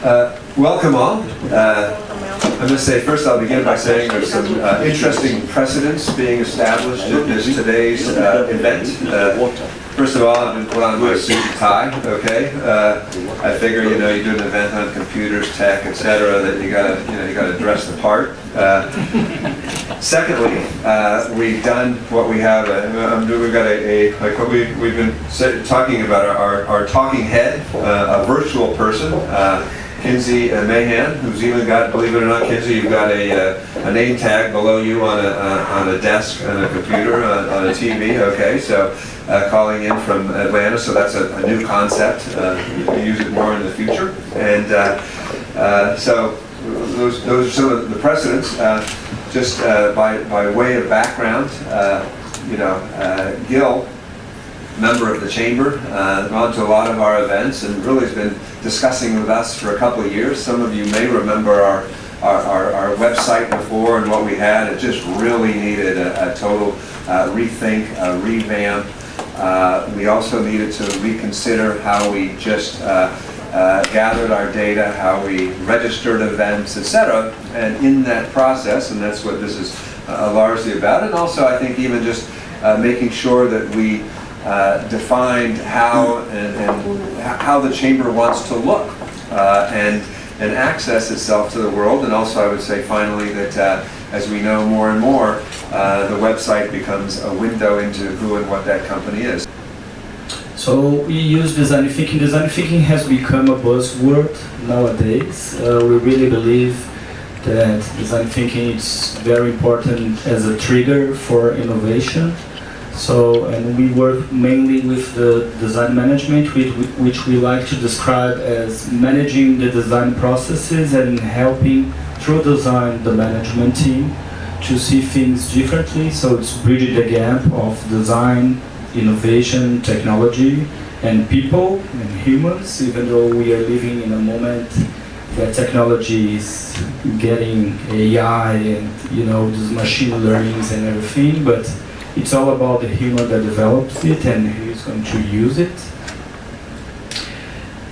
Welcome all. I'm going to say first I'll begin by saying there's some interesting precedents being established in today's event. First of all, I've been put on my suit and tie, okay? I figure, you know, you do an event on computers, tech, etc., that you gotta dress the part. Secondly, we've done what we have. We've got like what we've been talking about our talking head, a virtual person, Kinsey and Mahan, who's even got, believe it or not, Kinsey, you've got a name tag below you on a desk on a computer on a TV. Okay, so calling in from Atlanta, so that's a new concept. We'll use it more in the future, and so those are some of the precedents. Just by way of background, Gil, member of the chamber, gone to a lot of our events and really has been discussing with us for a couple of years. Some of you may remember our website before and what we had. It just really needed a total rethink, a revamp. We also needed to reconsider how we just gathered our data, how we registered events, etc. And in that process, and that's what this is largely about, and also I think even just making sure that we defined how and how the chamber wants to look and access itself to the world. And also I would say finally that as we know more and more, the website becomes a window into who and what that company is. So we use design thinking. Design thinking has become a buzzword nowadays. We really believe that design thinking is very important as a trigger for innovation. So, and we work mainly with the design management, which we like to describe as managing the design processes and helping through design the management team to see things differently. So it's bridging the gap of design, innovation, technology, and people and humans, even though we are living in a moment that technology is getting AI and, you know, these machine learnings and everything, but it's all about the human that develops it and who is going to use it.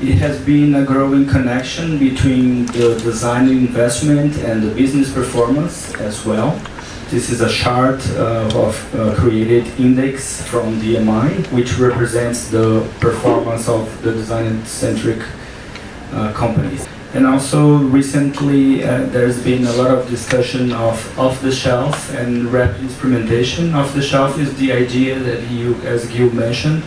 It has been a growing connection between the design investment and the business performance as well. This is a chart of created index from DMI, which represents the performance of the design-centric companies. And also recently there's been a lot of discussion of off-the-shelf and rapid experimentation. Off-the-shelf is the idea that you, as Gil mentioned,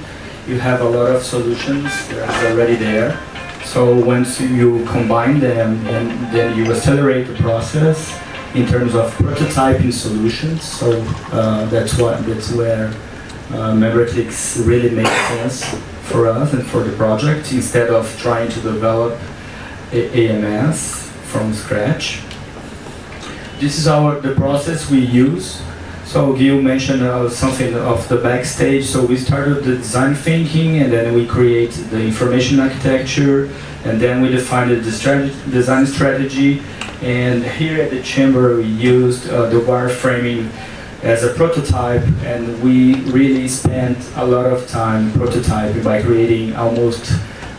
you have a lot of solutions that are already there. So once you combine them, and then you accelerate the process in terms of prototyping solutions. So that's where MemberClicks really makes sense for us and for the project, instead of trying to develop AMS from scratch. This is the process we use. So Gil mentioned something of the backstage. So we started the design thinking, and then we create the information architecture, and then we defined the design strategy. And here at the chamber we used the wireframing as a prototype, and we really spent a lot of time prototyping by creating almost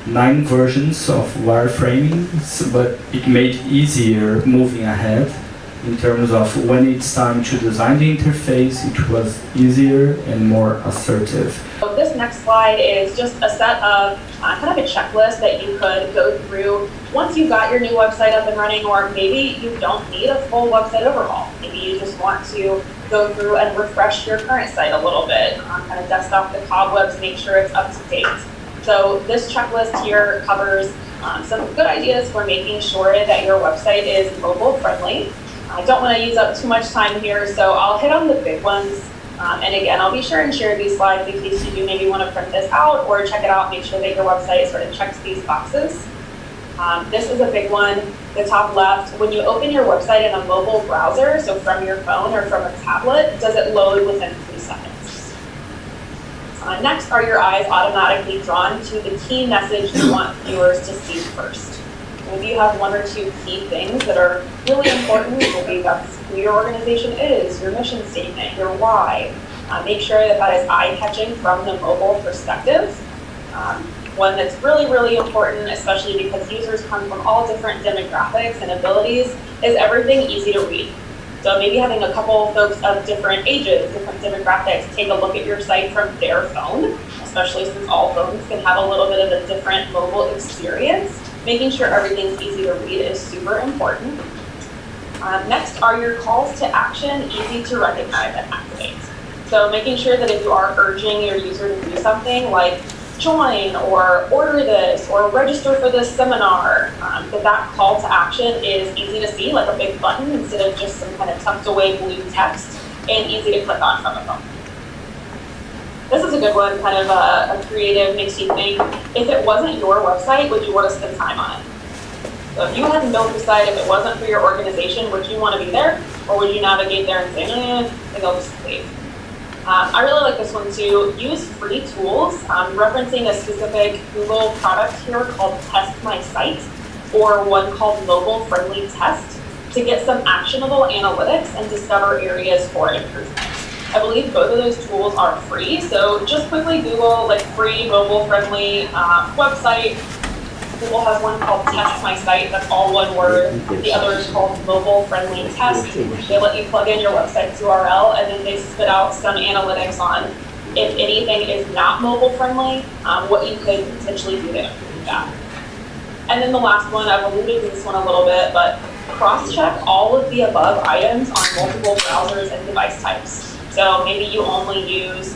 9 versions of wireframing, but it made it easier moving ahead in terms of when it's time to design the interface. It was easier and more assertive. So this next slide is just a set of kind of a checklist that you could go through once you've got your new website up and running, or maybe you don't need a full website overhaul. Maybe you just want to go through and refresh your current site a little bit, kind of dust off the cobwebs, make sure it's up to date. So this checklist here covers some good ideas for making sure that your website is mobile friendly. I don't want to use up too much time here, so I'll hit on the big ones. And again, I'll be sure and share these slides in case you do maybe want to print this out or check it out, make sure that your website sort of checks these boxes. This is a big one, the top left. When you open your website in a mobile browser, so from your phone or from a tablet, does it load within 3 seconds? Next, are your eyes automatically drawn to the key message you want viewers to see first? Maybe you have 1 or 2 key things that are really important. Maybe that's who your organization is, your mission statement, your why. Make sure that that is eye-catching from the mobile perspective. one that's really, really important, especially because users come from all different demographics and abilities, is everything easy to read. So maybe having a couple folks of different ages, different demographics, take a look at your site from their phone, especially since all phones can have a little bit of a different mobile experience. Making sure everything's easy to read is super important. Next are your calls to action, easy to recognize and activate. So making sure that if you are urging your user to do something like join or order this or register for this seminar, that call to action is easy to see, like a big button instead of just some kind of tucked away blue text, and easy to click on from a phone. This is a good one, kind of a creative, makes you think, if it wasn't your website, would you want to spend time on it? So if you hadn't built the site, if it wasn't for your organization, would you want to be there? Or would you navigate there and say, I think I'll just leave? I really like this one too. Use free tools, referencing a specific Google product here called Test My Site, or one called Mobile Friendly Test, to get some actionable analytics and discover areas for improvement. I believe both of those tools are free, so just quickly Google like free mobile friendly website. Google has one called Test My Site, that's all one word. The other is called Mobile Friendly Test. They let you plug in your website's URL, and then they spit out some analytics on if anything is not mobile friendly, what you could potentially do to improve that. And then the last one, I've alluded to this one a little bit, but cross-check all of the above items on multiple browsers and device types. So maybe you only use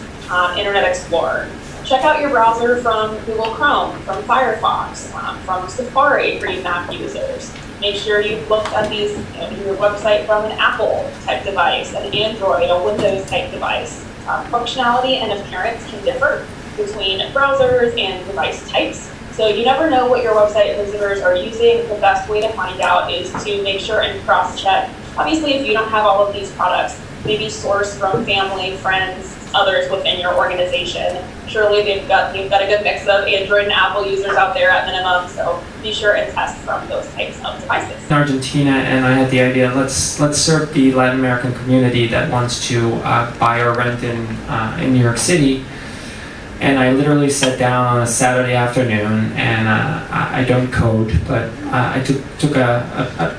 Internet Explorer. Check out your browser from Google Chrome, from Firefox, from Safari for you Mac users. Make sure you've looked at these, your website from an Apple type device, an Android, a Windows type device. Functionality and appearance can differ between browsers and device types. So you never know what your website visitors are using. The best way to find out is to make sure and cross-check. Obviously, if you don't have all of these products, maybe source from family, friends, others within your organization. Surely they've got a good mix of Android and Apple users out there at minimum, so be sure and test from those types of devices. In Argentina, and I had the idea, let's serve the Latin American community that wants to buy or rent in New York City. And I literally sat down on a Saturday afternoon, and I don't code, but I took a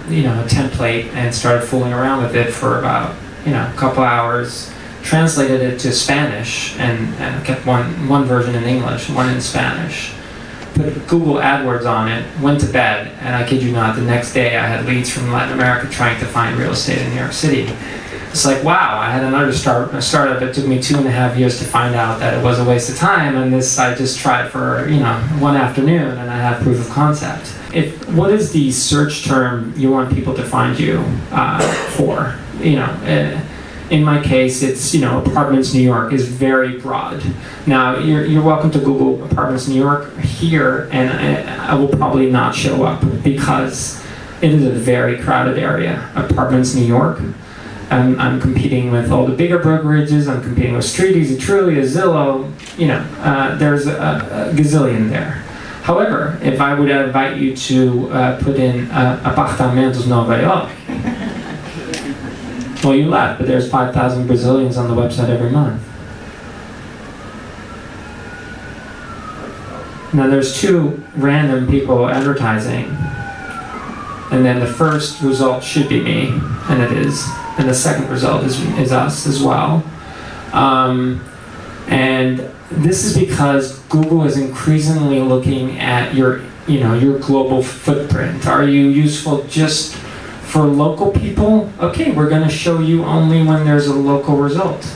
template and started fooling around with it for about a couple hours. Translated it to Spanish and kept one version in English, one in Spanish. Put Google AdWords on it, went to bed, and I kid you not, the next day I had leads from Latin America trying to find real estate in New York City. It's like, wow, I had another startup. It took me 2.5 years to find out that it was a waste of time, and this I just tried for one afternoon, and I had proof of concept. What is the search term you want people to find you for? In my case, it's apartments New York is very broad. Now you're welcome to Google apartments New York here, and I will probably not show up because it is a very crowded area. Apartments New York. I'm competing with all the bigger brokerages. I'm competing with Street Easy, Trulia, Zillow. There's a gazillion there. However, if I would invite you to put in apartamentos Nova York. Well, you laugh, but there's 5,000 Brazilians on the website every month. Now there's 2 random people advertising, and then the first result should be me, and it is, and the second result is us as well. And this is because Google is increasingly looking at your global footprint. Are you useful just for local people? Okay, we're going to show you only when there's a local result,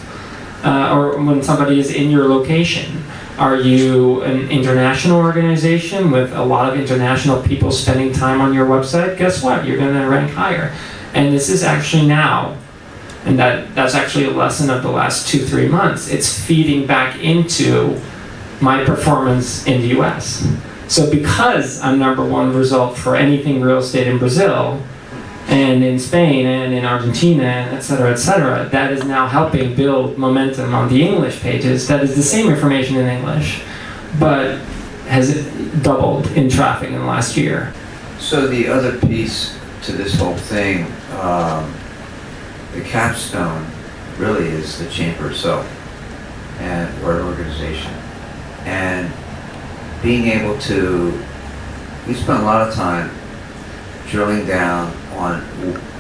or when somebody is in your location. Are you an international organization with a lot of international people spending time on your website? Guess what? You're going to rank higher. And this is actually now, and that's actually a lesson of the last 2-3 months. It's feeding back into my performance in the US. So because I'm #1 result for anything real estate in Brazil, and in Spain, and in Argentina, and et cetera, that is now helping build momentum on the English pages. That is the same information in English, but has doubled in traffic in the last year. So the other piece to this whole thing, the capstone really is the chamber itself, or an organization. And being able to, we spent a lot of time drilling down on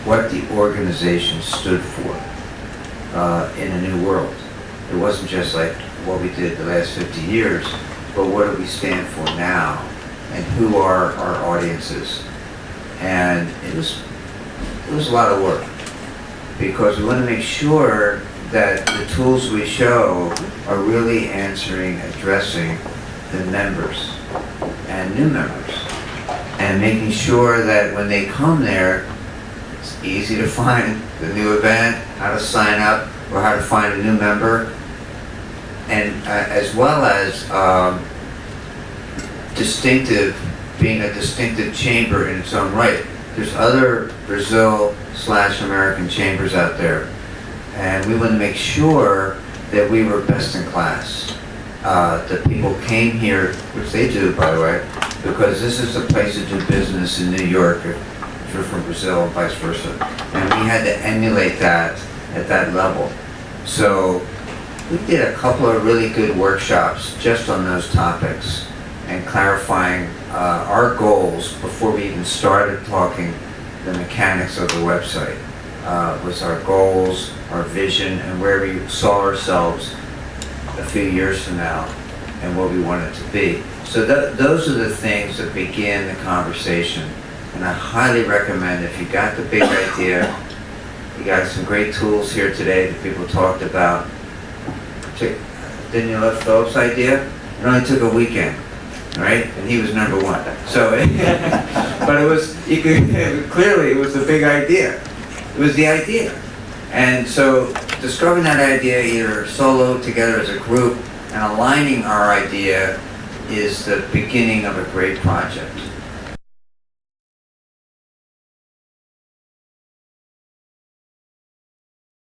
what the organization stood for in a new world. It wasn't just like what we did the last 50 years, but what do we stand for now, and who are our audiences. And it was a lot of work, because we want to make sure that the tools we show are really addressing the members and new members, and making sure that when they come there, it's easy to find the new event, how to sign up, or how to find a new member, and as well as being a distinctive chamber in its own right. There's other Brazil/American chambers out there, and we want to make sure that we were best in class. That people came here, which they do, by the way, because this is the place to do business in New York if you're from Brazil and vice versa. And we had to emulate that at that level. So we did a couple of really good workshops just on those topics and clarifying our goals before we even started talking the mechanics of the website. Was our goals, our vision, and where we saw ourselves a few years from now, and what we want it to be. So those are the things that begin the conversation. And I highly recommend, if you got the big idea, you got some great tools here today that people talked about. Didn't you love Philip's idea? It only took a weekend, right? And he was number one. So, but it was, clearly it was the big idea. It was the idea. And so discovering that idea either solo, together as a group, and aligning our idea is the beginning of a great project.